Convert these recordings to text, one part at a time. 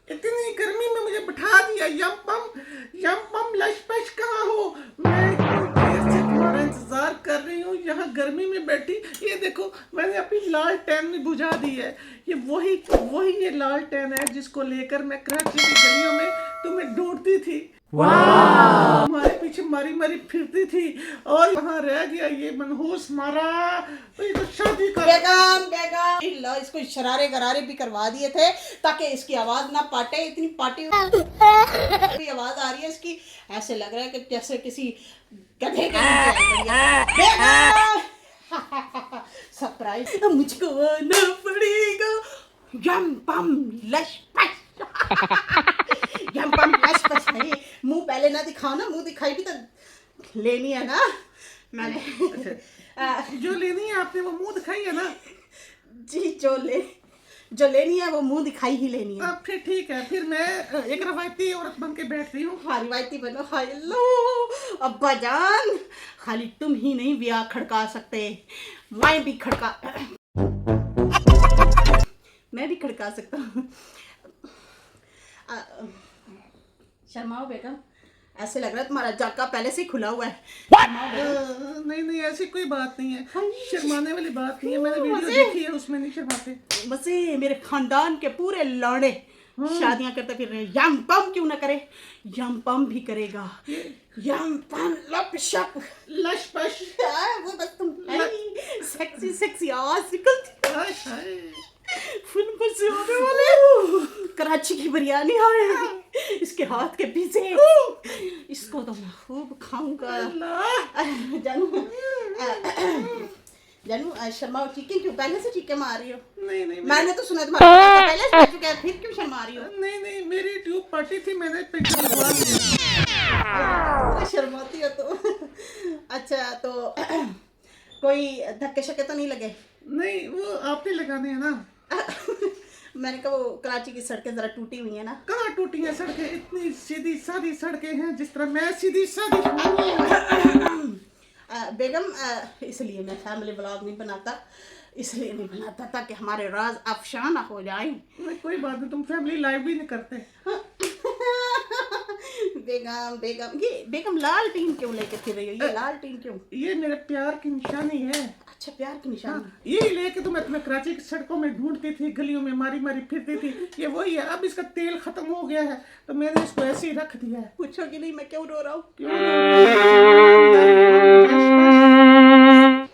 इतनी गर्मी में मुझे बिठा दिया। यम पम लश पश कहाँ हो? मैं इतनी देर से तुम्हारा इंतजार कर रही हूँ यहाँ गर्मी में बैठी। ये देखो मैंने अपनी लालटेन भी बुझा दी है। ये वही वही ये लालटेन है जिसको लेकर मैं कराची की गलियों में तुम्हें ढूंढती थी। हमारे पीछे मारी मारी फिरती थी और कहाँ रह गया ये मनहूस मारा। तो ये तो शादी कर बेगम इसको शरारे गरारे भी करवा दिए थे ताकि इसकी आवाज ना पाटे। इतनी पाटी आवाज आ रही है इसकी, ऐसे लग रहा है कि जैसे किसी गधे के सरप्राइज मुझको आना पड़ेगा। यम पम लश पश यम पम लश पश है। मुंह पहले ना दिखाओ ना, मुंह दिखाई भी तो लेनी है ना मैंने। जो लेनी है आपने वो मुंह दिखाई है ना जी, जो लेनी है वो मुंह दिखाई ही लेनी है। अब फिर ठीक है, फिर मैं एक रवायती औरत बन के बैठती हूँ। हाँ रिवायती बनो। हेलो अब्बा जान, खाली तुम ही नहीं ब्याह खड़का सकते, मैं भी खड़का सकता हूँ। शर्माओ बेगम, ऐसे लग रहा है तुम्हारा जाका पहले से ही खुला हुआ है। नहीं ऐसी कोई बात नहीं है, शर्माने वाली बात नहीं है। मैंने वीडियो देखी है, उसमें नहीं शर्माते। मजे मेरे खानदान के पूरे लौड़े शादियां करते फिर रहे। यम पम क्यों ना करे, यम पम भी करेगा। यम पम लपशप लश पश वो बस तुम सेक्सी आवाज निकलती फुल मजे होने वाले। कराची की बिरयानी है इसके हाथ के पीछे, इसको तो मैं खूब खाऊंगा। जानू शर्मा चीखे क्यों? पहले से चीखे मार रही हो? नहीं मैंने तो सुना तुम्हारा पहले से कर चुका है, फिर क्यों शर्मा रही हो? नहीं मेरी ट्यूब पटी थी, मैंने पिक्चर लगवा दिया। शर्माती हो तो। अच्छा तो कोई धक्के शक्के तो नहीं लगे? नहीं वो आपने लगाने हैं ना। मैंने कहा वो कराची की सड़कें जरा टूटी हुई है ना। कहाँ टूटी हैं सड़कें? इतनी सीधी सादी सड़कें हैं जिस तरह मैं सीधी सादी। बेगम इसलिए मैं फैमिली व्लॉग नहीं बनाता, इसलिए नहीं बनाता ताकि हमारे राज अफशा ना हो जाए। कोई बात नहीं, तुम फैमिली लाइव भी नहीं करते। बेगम ये बेगम लाल टीन क्यों लेके फिर रही हो? ये लाल टीन क्यों? ये मेरे प्यार की निशानी है। अच्छा प्यार की निशानी। हाँ, यही लेके तो मैं तुम्हें कराची की सड़कों में ढूंढती थी, गलियों में मारी मारी फिरती थी। ये वही है। अब इसका तेल खत्म हो गया है तो मैंने इसको ऐसे ही रख दिया है। पूछोगी नहीं मैं क्यों रो रहा हूँ?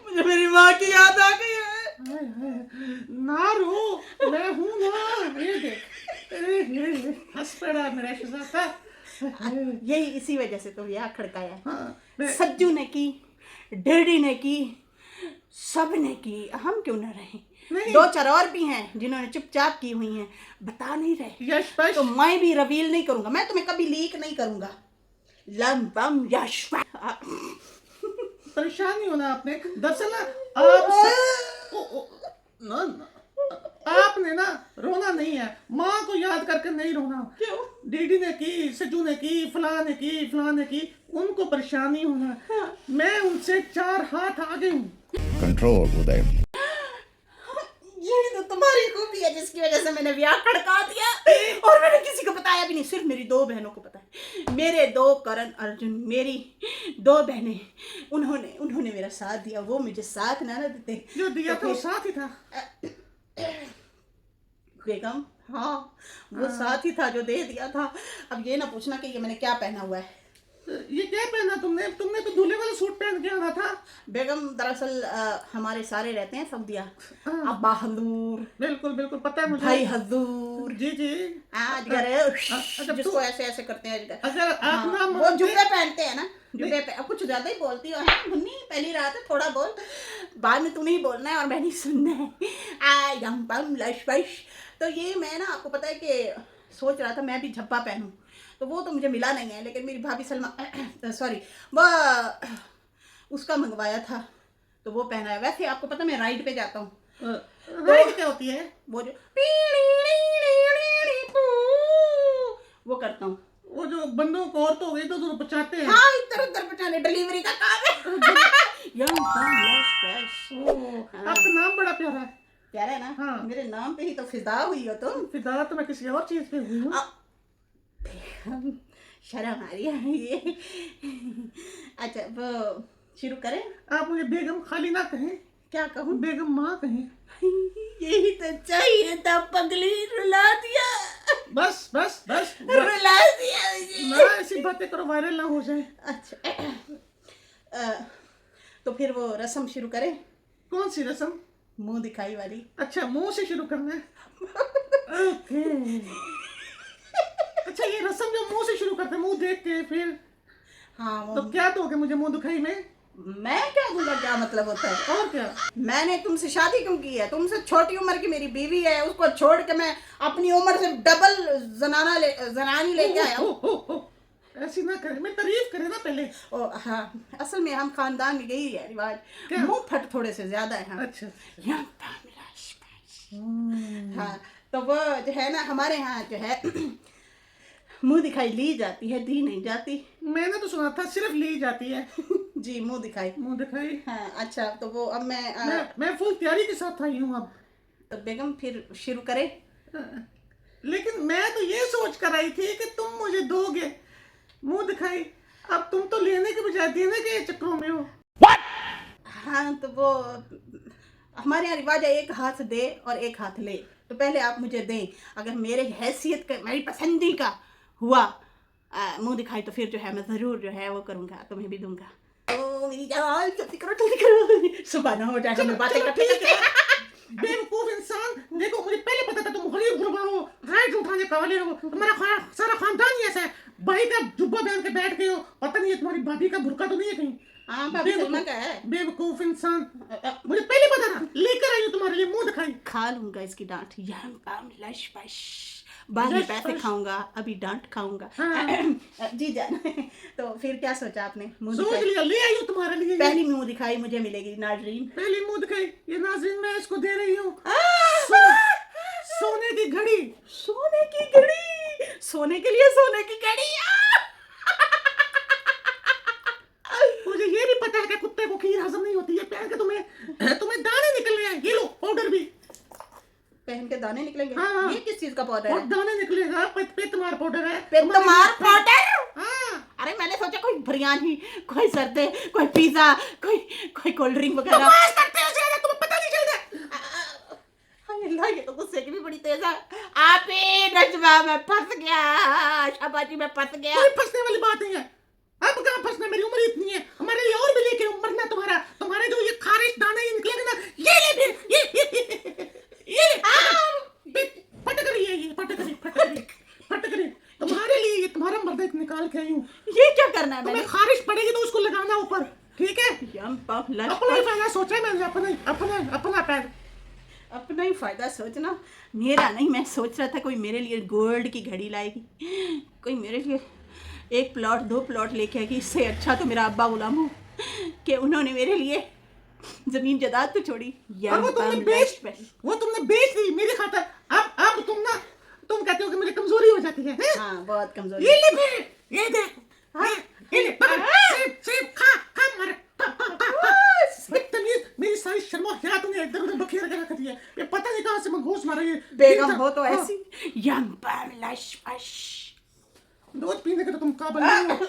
मुझे मेरी माँ की याद आ गई है। ना रो, मैं हूँ ना। ये देख हंस पड़ा मेरा शहजादा। यही इसी वजह से तो ब्याह खड़काया। हाँ, सज्जू ने की, डैडी ने की, सब ने की, हम क्यों न रहे? दो चार और भी हैं जिन्होंने चुपचाप की हुई हैं, बता नहीं रहे। यश पश तो मैं भी रिवील नहीं करूंगा, मैं तुम्हें कभी लीक नहीं करूंगा। लम बम यश परेशान नहीं होना आपने। दरअसल आपने ना रोना नहीं है, माँ को याद करके नहीं रोना। क्यों? डीडी ने की, सज्जू ने की, फलां ने की, उनको परेशान नहीं होना। हाँ। मैं उनसे 4 हाथ आगे हूँ। कंट्रोल उदय। ये तो तुम्हारी खूबी है जिसकी वजह से मैंने ब्याह खड़का दिया और मैंने किसी को बताया भी नहीं, सिर्फ मेरी 2 बहनों को पता है। मेरे 2 करण अर्जुन, मेरी 2 बहनें, उन्होंने मेरा साथ दिया। वो मुझे साथ ना देते, जो दिया था वो साथ ही था। बेगम हाँ वो साथ ही था जो दे दिया था। अब ये ना पूछना कि ये मैंने क्या पहना हुआ है। ये क्या पहना तुमने? तुमने तो दूल्हे वाला सूट पहन के आना था। बेगम दरअसल हमारे सारे रहते हैं सऊदिया। अब्बा हजूर, बिल्कुल पता है मुझे। भाई हजूर जी आज जिसको ऐसे ऐसे करते हैं। अगर आप ना वो जुब्बे पहनते हैं ना, जुब्बे अब कुछ ज्यादा ही बोलती हो। मुन्नी पहली रात है, थोड़ा बोल, बाद में तूने ही बोलना है और मैंने सुनना है। यम पम लश वश। तो ये मैं ना आपको पता है कि सोच रहा था मैं भी झब्बा पहनूं, तो वो तो मुझे मिला नहीं है, लेकिन मेरी भाभी सलमा सॉरी वो उसका मंगवाया था तो वो पहना है। वैसे आपको पता मैं राइड पे जाता हूँ। राइड क्या होती है? वो जो वो करता हूँ। वो जो बंदों को औरतों को इधर उधर पहुंचाते हैं। हाँ इधर उधर पहुंचाने, डिलीवरी का काम है। आपका नाम बड़ा प्यारा है। प्यारा है ना? हाँ। मेरे नाम पे ही तो फिदा हुई हो तुम। फिदा तो मैं किसी और चीज पे हुई हूँ। शर्म आ रही है ये। अच्छा वो शुरू करें? आप मुझे बेगम खाली ना कहें, क्या कहूँ? बेगम माँ कहें। यही तो चाहिए था पगली, रुला दिया। बस बस बस रुला दिया मुझे। ना ऐसी बातें करो वायरल ना हो जाए। अच्छा तो फिर वो रस्म शुरू करें? कौन सी रस्म? मुंह दिखाई वाली। अच्छा मुंह से शुरू करना है। ओके। अच्छा ये रस्म जो मुंह से शुरू करते हैं, मुंह देख के फिर हाँ वो तो क्या दोगे मुझे मुंह दिखाई में? मैं क्या दूंगा, क्या मतलब होता है? और क्या? मैंने तुमसे शादी क्यों की है? तुमसे छोटी उम्र की मेरी बीवी है, उसको छोड़ के मैं अपनी उम्र से डबल जनानी लेके आया हूँ। हो। ऐसी ना करे, मैं तारीफ करे ना पहले। ओ हाँ, असल में हम खानदान में यही है रिवाज, क्या? मुंह फट थोड़े से ज्यादा है। हाँ अच्छा। हाँ तो वो जो है ना हमारे यहाँ जो है मुंह दिखाई ली जाती है, दी नहीं जाती। मैंने तो सुना था सिर्फ ली जाती है। जी मुंह दिखाई। मुंह दिखाई। हाँ अच्छा तो वो अब मैं फुल तैयारी के साथ आई हूँ अब। तो बेगम फिर शुरू करें? लेकिन मैं तो ये सोच कर आई थी कि तुम मुझे दोगे मुंह दिखाई, अब तुम तो लेने के बजाय देने के चक्करों में हो। हाँ तो वो हमारे यहाँ रिवाज है, एक हाथ दे और एक हाथ ले। तो पहले आप मुझे दें, अगर मेरे हैसियत का, मेरी पसंदी का हुआ मुंह दिखाई तो फिर जो है मैं ज़रूर जो है वो करूँगा, तुम्हें भी दूंगा। ओ मेरी जान जल्दी करो सुबह ना हो जाए हमें बातें करते करते। बेवकूफ इंसान, देखो मुझे पहले पता था तुम हरी गुरबा हो, राइट उठाने का वाले हो, तुम्हारा सारा खानदान ही ऐसा है। भाई का जुब्बा पहन के बैठ गए हो, पता नहीं है तुम्हारी भाभी का बुर्का तो नहीं है कहीं। हाँ भाभी सलमा का है। बेवकूफ इंसान, मुझे पहले पता था, लेकर आई हूँ तुम्हारे लिए मुंह दिखाई। खा लूंगा इसकी डांट, यम पाम लश पश, बाद में पैसे खाऊंगा, अभी डांट खाऊंगा। हाँ। जी जान। तो फिर क्या सोचा आपने? मुंह सोच दिखाई। लिया, ले आई हूँ तुम्हारे लिए। पहली मुंह दिखाई मुझे मिलेगी नाजरीन। पहली मुंह दिखाई ये नाज़रीन मैं इसको दे रही हूँ। सोने की घड़ी। सोने की घड़ी, सोने के लिए सोने की घड़ी। मुझे ये भी पता है कि कुत्ते को खीर हजम नहीं होती है, पहन के तुम्हें दाने निकलने हैं। ये लो पाउडर भी पहन के दाने निकलेंगे। हाँ। ये किस चीज का पाउडर और है? दाने निकलेगा। पेतमार पाउडर है। पेतमार पाउडर। हाँ। अरे मैंने सोचा कोई बिरयानी, कोई सर्दे, कोई पिज्जा, कोई कोल्ड ड्रिंक वगैरह। बकवास करते हो ज़्यादा, तुम्हें पता नहीं चलता। हाय अल्लाह, ये तो गुस्से की भी बड़ी तेज है। आप नजमा मैं फंस गया, शाबाजी मैं फंस गया। कोई फंसने वाली बात नहीं है। अब कहाँ फंसना, मेरी उम्र इतनी है, हमारे लिए और भी लेके मरना। तुम्हारे जो ये खारिश दाने ये निकलेंगे ना, ये ले फिर ये फटक रही है, ये फटक रही। तुम्हारे लिए ये तुम्हारा मर्द निकाल के आई हूँ। ये क्या करना है? तुम्हें खारिश पड़ेगी तो उसको लगाना ऊपर, ठीक है? अपना ही फायदा सोचा है मैंने, अपना पैर। अपना ही फायदा सोचना, मेरा नहीं। मैं सोच रहा था कोई मेरे लिए गोल्ड की घड़ी लाएगी, कोई मेरे लिए 1 प्लॉट 2 प्लॉट लेके आएगी। इससे अच्छा तो मेरा अब्बा गुलाम हो कि उन्होंने मेरे लिए जमीन जायदाद तो छोड़ी। और वो तुमने बेच दी मेरी खातर। अब तुम कहते हो कि मेरी कमजोरी हो जाती है। हाँ बहुत कमजोरी। ये ले फिर, ये देख। हाँ, ये ले पकड़, सेब खा मर। बदतमीज, मेरी सारी शर्म और हया तुमने इधर उधर बखेर के रख दी है। ये पता नहीं कहाँ से मैं घूस मारा ये। बेगम हो तो ऐसी यम पाम लश पश। दूध पीने के तो तुम काबिल नहीं हो।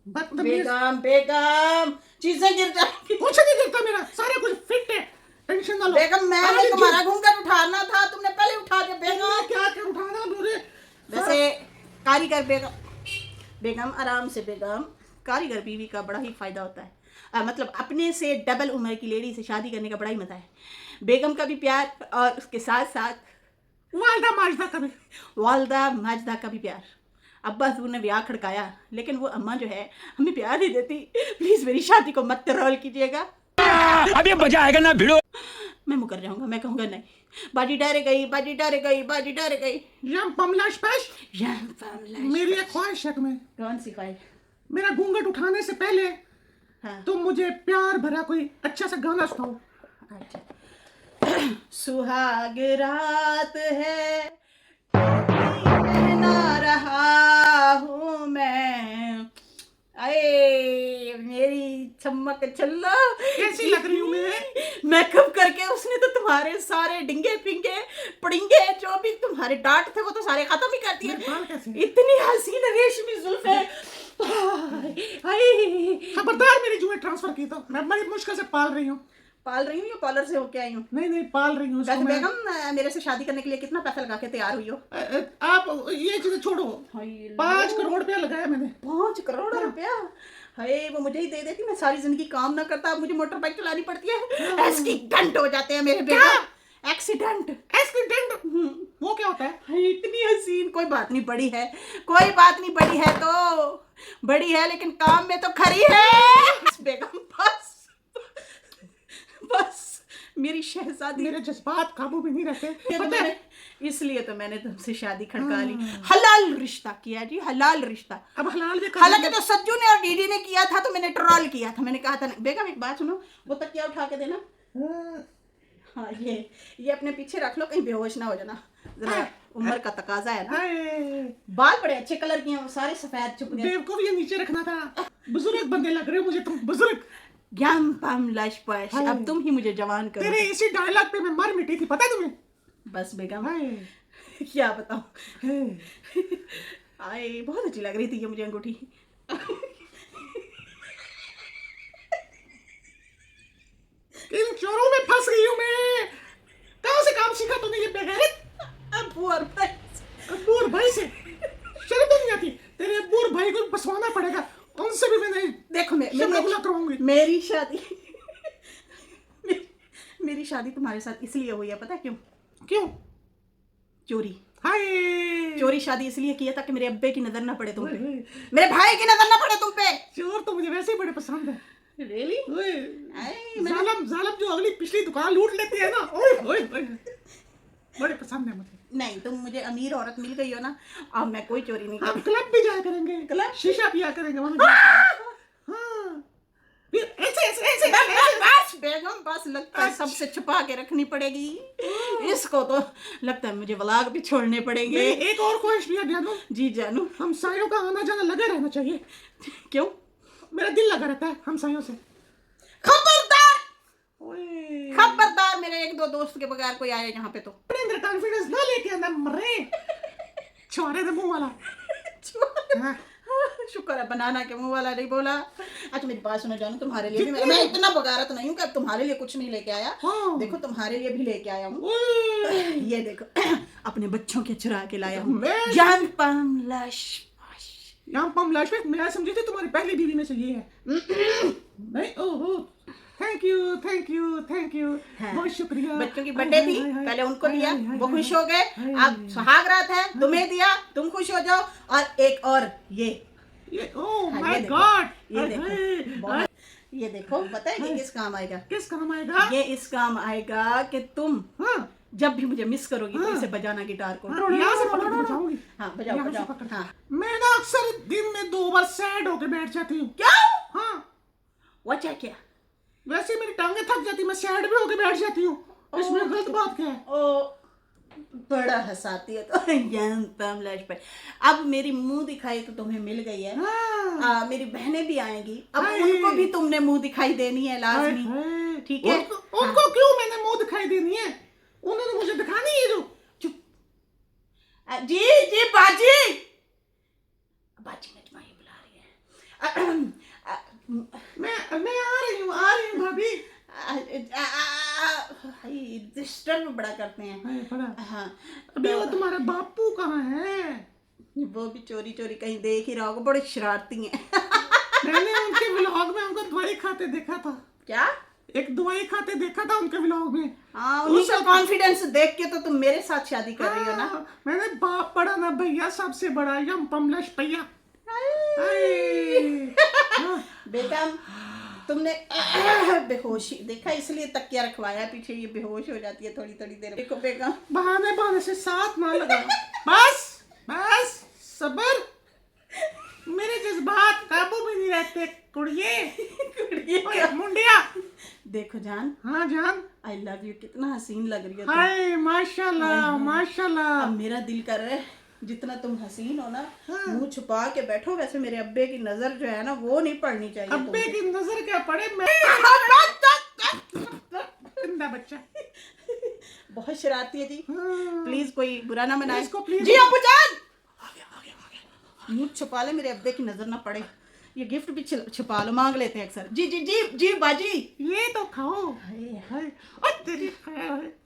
बदतमीज। बेगम चीजें गिर जाएंगी। कुछ नहीं गिरता, मेरा सारा कुछ फिट है, टेंशन ना लो। बेगम मैंने तुम्हारा घूंघट उठाना था, तुमने पहले उठा दिया। बेगम क्या उठाना मुझे? वैसे कारीगर बेगम आराम से। बेगम कारीगर बीवी का बड़ा ही फायदा होता है। मतलब अपने से डबल उम्र की लेडी से शादी करने का बड़ा ही मजा है। बेगम का भी प्यार और उसके साथ साथ वालदा माजदा का भी प्यार। अब्बा हजूर ने ब्याह खड़काया, लेकिन वो अम्मा जो है हमें प्यार नहीं देती। प्लीज मेरी शादी को मत रोल कीजिएगा। अब ये मजा आएगा ना भिड़ो। मैं मुकर जाऊंगा, मैं कहूंगा नहीं, बाजी डर गई। यम पमलाश पश। मेरी एक ख्वाहिश है तुम्हें। कौन सी ख्वाहिश? मेरा घूंघट उठाने से पहले हाँ। तुम मुझे प्यार भरा कोई अच्छा सा गाना सुनाओ। अच्छा। सुहाग रात है, पहना रहा हूँ मैं। अरे मेरी चमक चल्ला कैसी लग रही हूँ मैं? मेकअप करके उसने तो तुम्हारे सारे डिंगे पिंगे पड़िंगे जो भी तुम्हारे डांट थे वो तो सारे खत्म ही कर मेरे बाल कैसे दिए। हैं? इतनी हसीन रेशमी जुल्फे। हाय, खबरदार मेरी जुएं ट्रांसफर की तो मैं बड़ी मुश्किल से पाल रही हूँ। पाल रही हूँ या पार्लर से होके आई हूँ? नहीं नहीं पाल रही हूँ उसको वैसे मैं। बेगम मेरे से शादी करने के लिए कितना पैसा लगा के तैयार हुई हो? आप ये चीजें छोड़ो। 5 करोड़ रुपया लगाया मैंने। 5 करोड़ रुपया? हाय, वो मुझे ही दे देती, मैं सारी जिंदगी काम ना करता, अब मुझे मोटर बाइक चलानी पड़ती है। एक्सीडेंट हो जाते हैं मेरे बेटा। एक्सीडेंट। एक्सीडेंट वो क्या होता है? हाय, इतनी हसीन। कोई बात नहीं, बड़ी है, कोई बात नहीं, बड़ी है तो बड़ी है लेकिन काम में तो खरी है। बेगम बस बस मेरी शहजादी। मेरे जज्बात काबू में नहीं रहते ये तो पता है? मैंने इसलिए तो मैंने तुमसे शादी खड़का ली। हलाल रिश्ता किया जी, हलाल रिश्ता। अब हलाल भी हालांकि तो सज्जू ने और डीडी ने किया था तो मैंने ट्रोल किया था। मैंने कहा था बेगम एक बात सुनो, वो तकिया उठा के देना। हाँ, ये अपने पीछे रख लो, कहीं बेहोश ना हो जाना, जरा उम्र का तकाजा है ना। हाय, बाल बड़े अच्छे कलर के हैं, वो सारे सफेद छुप गए। बेवकूफ ये नीचे रखना था। बुजुर्ग बंदे लग रहे हो मुझे तुम, बुजुर्ग। ज्ञान पम लश पश, अब तुम ही मुझे जवान करो। तेरे इसी डायलॉग पे मैं मर मिटी थी, पता है तुम्हें? बस बेगम हाय, क्या बताऊं। हाय। आए, बहुत अच्छी लग रही थी ये मुझे अंगूठी। इन चोरों में फंस गई हूँ मैं। कहाँ से काम सीखा तूने ये बेगैरत? अब्बू और भाई। अब्बू और भाई से शर्म तो नहीं आती? तेरे अब्बू और भाई को बसवाना पड़ेगा, उनसे भी मैं नहीं। देखो शर्म कराऊंगी। मेरी शादी मेरी शादी तुम्हारे साथ इसलिए हुई है, पता है क्यों? क्यों? चोरी। हाय, चोरी शादी इसलिए किया था कि मेरे अब्बे की नजर ना पड़े तुम पे, ओए, मेरे भाई की नजर ना पड़े तुम पे। चोर तो मुझे वैसे ही बड़े पसंद है। रियली? ओए, मैंने जालम जालम जो अगली पिछली दुकान लूट लेती है ना, ओए ओए ओए, बड़े पसंद है मुझे। नहीं, तुम मुझे अमीर औरत मिल गई हो ना, अब मैं कोई चोरी नहीं हम करूँ। क्लब भी जाया करेंगे, क्लब? शीशा पिया करेंगे वहां जाके। हाँ, फिर ऐसे ऐसे ऐसे ऐसे। बस बेगम, बस लगता है सबसे छुपा के रखनी पड़ेगी इसको, तो लगता है मुझे व्लॉग भी छोड़ने पड़ेंगे। नहीं, एक और ख्वाहिश भी है जानू, जी जानू। हम सायों का आना जाना लगा रहना चाहिए। क्यों? मेरा दिल लगा रहता है हम सायों से। खबरदार, ओए, खबरदार, मेरे 1-2 दोस्त के बगैर कोई आए यहाँ पे तो। अंदर कॉन्फिडेंस ना लेके आना मरे छोरे दे मुंह वाला। हाँ, शुक्र है बनाना के मुंह वाला नहीं बोला। अच्छा मेरी बात सुनो जानू, तुम्हारे लिए भी मैं इतना बगारत नहीं हूँ कि अब तुम्हारे लिए कुछ नहीं लेके आया। हाँ। देखो तुम्हारे लिए भी लेके आया हूँ। ओए, ये देखो अपने बच्चों के चुरा के लाया हूँ। मैं- जान पम लश पश। यहाँ पम लाशवेट मैं समझी थी तुम्हारी पहली बीवी में से ये है। नहीं, ओहो, thank you thank you thank you, हाँ। बहुत शुक्रिया। बच्चों की बर्थडे थी, पहले उनको दिया, वो खुश हो गए। अब सुहाग रात है, तुम्हें दिया, तुम खुश हो जाओ। और एक और ये ओह हाँ, माय ये देखो, गॉड, ये देखो, ये देखो, पता है ये किस काम आएगा? किस काम आएगा? ये इस काम आएगा कि तुम हाँ, जब भी मुझे मिस करोगी तो हाँ। इसे बजाना गिटार को। यहाँ से पकड़ के बजाऊंगी। हाँ बजाओ यहाँ से बजाओ। पकड़। हाँ। मैं ना अक्सर दिन में 2 बार सैड होके बैठ जाती हूँ। क्या? हाँ, वजह क्या? वैसे ही मेरी टांगे थक जाती, मैं सैड भी होके बैठ जाती हूँ। इसमें गलत बात क्या है? ओ बड़ा हंसाती है तो पम लश पर। अब मेरी मुंह दिखाई तो तुम्हें मिल गई है। हाँ, मेरी बहनें भी आएंगी, अब हाय। उनको भी तुमने मुंह दिखाई देनी है लाजमी। हाय, ठीक है? उनको क्यों मैंने मुंह दिखाई देनी है? उन्होंने मुझे दिखानी है जो। जी जी बाजी, बाजी नजमाई बुला रही है। मैं आ रही हूँ भाभी। डिस्टर्ब बड़ा करते हैं। हाय, बड़ा। हाँ, अबे वो तुम्हारा बापू कहाँ है? वो भी चोरी चोरी कहीं देख ही रहा होगा, बड़े शरारती हैं। मैंने उनके व्लॉग में उनको दवाई खाते देखा था। क्या? एक दवाई खाते देखा था उनके व्लॉग में। हाँ, उन्हीं का कॉन्फिडेंस देख के तो तुम मेरे साथ शादी कर रही हो ना। हाँ, मैंने बाप बड़ा ना भैया सबसे बड़ा यम पमलश भैया। बेटा तुमने बेहोशी देखा, इसलिए तकिया रखवाया पीछे, ये बेहोश हो जाती है थोड़ी थोड़ी देर। देखो बेगम, बहाने बहाने से साथ ना लगा। बस बस सबर, मेरे जज्बात काबू में नहीं रहते कुड़िए मुंडिया। देखो जान, हाँ जान, आई लव यू, कितना हसीन लग रही हो तुम। हाय माशाल्लाह माशाल्लाह। अब मेरा दिल कर रहा है जितना तुम हसीन हो ना, मुंह छुपा के बैठो। वैसे मेरे अब्बे की नजर जो है ना वो नहीं पड़नी चाहिए। अब्बे की नजर क्या पड़े, मैं गंदा बच्चा। बहुत शरारती है जी, हाँ। प्लीज कोई बुरा ना मनाए। इसको प्लीज- जी अब्बू जान, मुंह छुपा ले, मेरे अब्बे की नजर ना पड़े। ये गिफ्ट भी छुपा लो, मांग लेते हैं अक्सर। जी जी जी जी बाजी। ये तो खाओ। हाय और तेरी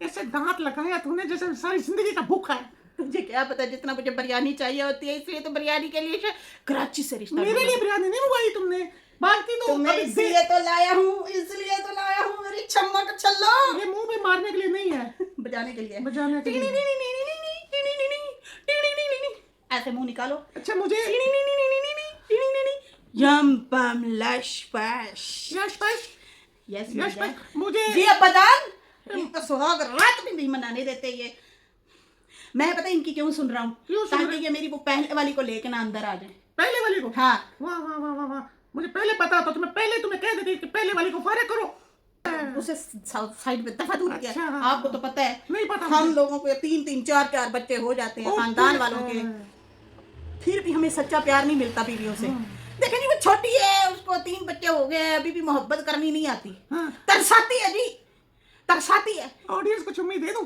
ऐसे दांत लगाया तूने जैसे सारी जिंदगी का भूखा है। तुझे क्या पता जितना मुझे बिरयानी चाहिए होती है, इसलिए तो बिरयानी के लिए कराची से रिश्ता मेरे लिए बिरयानी नहीं मंगवाई तुमने, बाकी तो मैं अभी इसलिए तो लाया हूँ मेरी छम्मा का छल्लो। ये मुंह में मारने के लिए नहीं है, बजाने के लिए। बजाने के लिए। ऐसे मुंह निकालो। अच्छा मुझे यम पम लश पश। यश पश यस यश पश मुझे जी अब्बा जान, इनको सुहाग रात भी नहीं मनाने देते ये। मैं पता इनकी क्यों सुन रहा क्यों हूँ, सुन ताकि ये मेरी वो पहले वाली को लेके ना अंदर आ जाए। पहले वाली को। हाँ वाह वाह वाह वाह वाह, मुझे पहले पता था, तुम्हें पहले तुम्हें कह देती कि पहले वाली को फारिग करो। उसे साइड में दफा दूर किया। अच्छा, हाँ, आपको तो पता है, नहीं पता हम मुझे। लोगों को 3-3 4-4 बच्चे हो जाते हैं खानदान वालों के, फिर भी हमें सच्चा प्यार नहीं मिलता बीवियों से। देखें जी, वो छोटी है, उसको 3 बच्चे हो गए हैं, अभी भी मोहब्बत करनी नहीं आती। हाँ। तरसाती है जी, तरसाती है। ऑडियंस को चुम्मी दे दूं।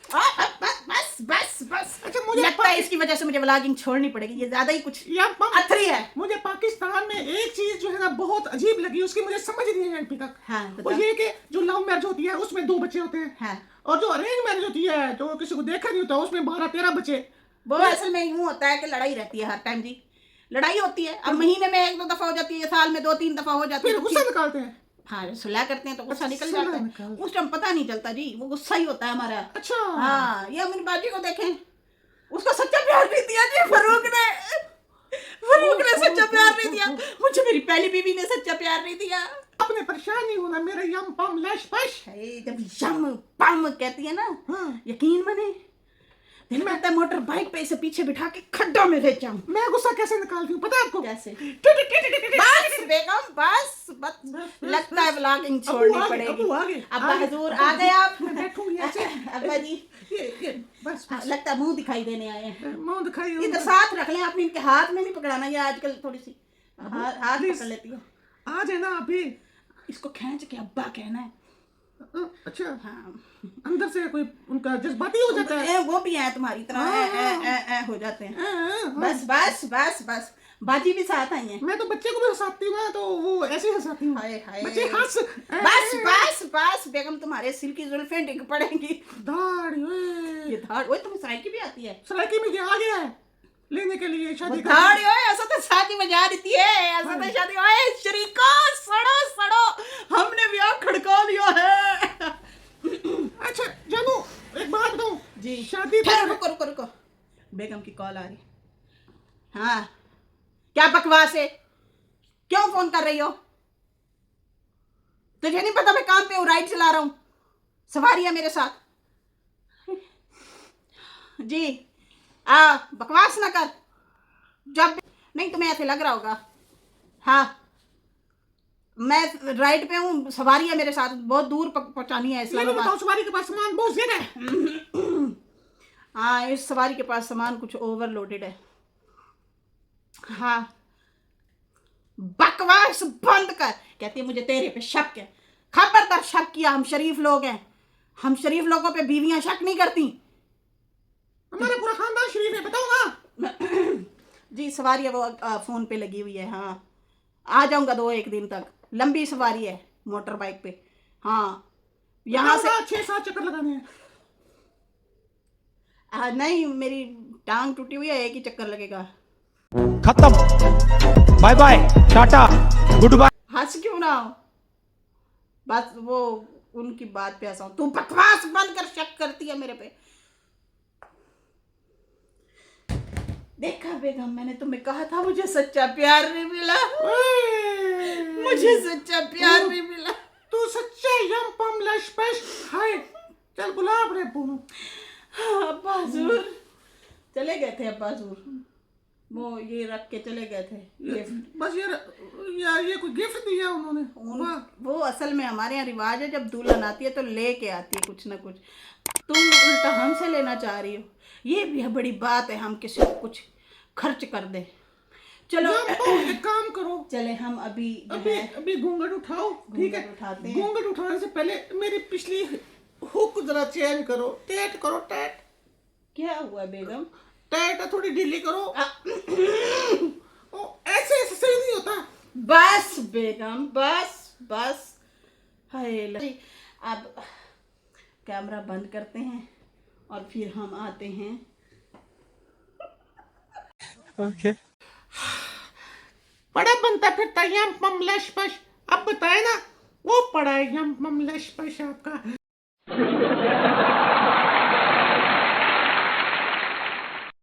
बस बस बस। अच्छा मुझे लगता है इसकी वजह से मुझे व्लॉगिंग छोड़नी पड़ेगी, ये ज्यादा ही कुछ यार अथरी है। मुझे पाकिस्तान में एक चीज जो है ना बहुत अजीब लगी, उसकी मुझे समझ नहीं आई अभी तक। हाँ, वो ये कि जो लव मैरिज होती है उसमें 2 बच्चे होते हैं, हाँ। और जो अरेंज मैरिज होती है जो किसी को देखा नहीं होता उसमें 12-13 बच्चे। वो असल में यूं होता है कि लड़ाई रहती है हर टाइम जी, लड़ाई होती है। अब महीने में 1-2 दफा हो जाती है, साल में 2-3 दफा हो जाती फिर है। गुस्सा निकालते हैं। हाँ, सुलह करते हैं तो गुस्सा निकल सुलह जाता निकाल। है। उस टाइम पता नहीं चलता जी, वो गुस्सा ही होता है हमारा। अच्छा हाँ, ये अमीन बाजी को देखें, उसको सच्चा प्यार नहीं दिया जी फरूक ने। फरूक ने सच्चा प्यार नहीं दिया मुझे, मेरी पहली बीवी ने सच्चा प्यार नहीं दिया। अपने परेशान नहीं होना, मेरा यम पम लश पश। जब यम पम कहती है ना, हाँ। यकीन माने दिल में आता है मोटर बाइक पे इसे पीछे बिठा के खड्डा में ले जाऊं। मैं गुस्सा कैसे निकालती हूँ पता है आपको? कैसे? बस बेगम बस लगता है व्लॉगिंग छोड़नी पड़ेगी। अबू आगे अब्बा हजूर आ गए आप। मैं बैठूंगी ऐसे। अब्बा जी ये बस लगता है मुंह दिखाई देने आए हैं। मुंह दिखाई इधर साथ रख लें, आपने इनके हाथ में नहीं पकड़ाना, ये आजकल थोड़ी सी हाथ पकड़ लेती है। आज है ना अभी इसको खींच के अब्बा कहना है। अच्छा हाँ, अंदर से कोई उनका जज्बाती हो जाता है। वो भी है तुम्हारी तरह हो जाते हैं। हाँ। बस बस बस बस, बाजी भी साथ आई है। मैं तो बच्चे को भी हंसाती हूँ ना, तो वो ऐसे हंसाती हूँ। हाय हाय, बच्चे हंस बस बस बस बेगम तुम्हारे सिर की जुल्फें डिग पड़ेंगी। दाढ़ी ये धाड़, ओए तुम्हें सराइकी भी आती है? सराइकी में आ गया है लेने के लिए शादी का। धाड़ ओए, ऐसा तो शादी में जा रही है, ऐसा तो शादी। ओए शरीको सड़ो सड़ो, हमने ब्याह खड़का लिया है। अच्छा जानू एक बात बताऊं जी शादी फिर रुको रुको रुको, बेगम की कॉल आ रही। हाँ क्या बकवास है, क्यों फोन कर रही हो? तुझे नहीं पता मैं काम पे हूँ, राइड चला रहा हूँ, सवारी है मेरे साथ। जी बकवास ना कर, जब नहीं तुम्हें ऐसे लग रहा होगा। हाँ मैं राइड पे हूँ, सवारी है मेरे साथ, बहुत दूर पहुंचानी है ये इस्लामाबाद। बताओ सवारी के पास सामान बहुत ज्यादा है। हाँ इस सवारी के पास सामान कुछ ओवरलोडेड है। हाँ बकवास बंद कर, कहती है मुझे तेरे पे शक है। खबरदार शक किया, हम शरीफ लोग हैं, हम शरीफ लोगों पे बीवियां शक नहीं करती। हमारा पूरा खानदान शरीफ है, बताओ ना। जी सवारी है वो फोन पे लगी हुई है। हाँ आ जाऊंगा 2-1 दिन तक, लंबी सवारी है मोटर बाइक पे। हाँ यहाँ से 6-7 चक्कर लगाने हैं। नहीं मेरी टांग टूटी हुई है, एक ही चक्कर लगेगा। खत्म, bye bye, tata, goodbye. हंस क्यों ना हो, बस वो उनकी बात पे हंसा। तू बकवास बंद कर, शक करती है मेरे पे। देखा बेगम, मैंने तुम्हें कहा था मुझे सच्चा प्यार नहीं मिला, मुझे सच्चा प्यार नहीं मिला। तू सच्चा यम पम लश पश है। चल गुलाब रे बू। अब्बा हजूर चले गए थे, अब्बा हजूर वो ये रख के चले गए थे गिफ्ट। बस यार ये कोई गिफ्ट दिया उन्होंने। वो असल में हमारे यहाँ रिवाज है, जब दुल्हन आती है तो लेके आती है कुछ ना कुछ। तुम उल्टा हमसे लेना चाह रही हो, ये भी बड़ी बात है, हम किसी को कुछ खर्च कर दे। चलो एक काम करो, चले हम अभी अभी घूंघट उठाओ, ठीक है? उठाते हैं। घूंघट उठाने से पहले मेरी पिछली हुक जरा चेंज करो, टैट करो, टैट क्या हुआ बेगम? टैट थोड़ी ढीली करो। ओ, ऐसे ऐसे सही नहीं होता। बस बेगम, बस बस। हाय अब कैमरा बंद करते हैं और फिर हम आते हैं। Okay. बड़ा बनता फिरता यम पम लश पश। अब बताए ना, वो पड़ा है यम पम लश पश आपका।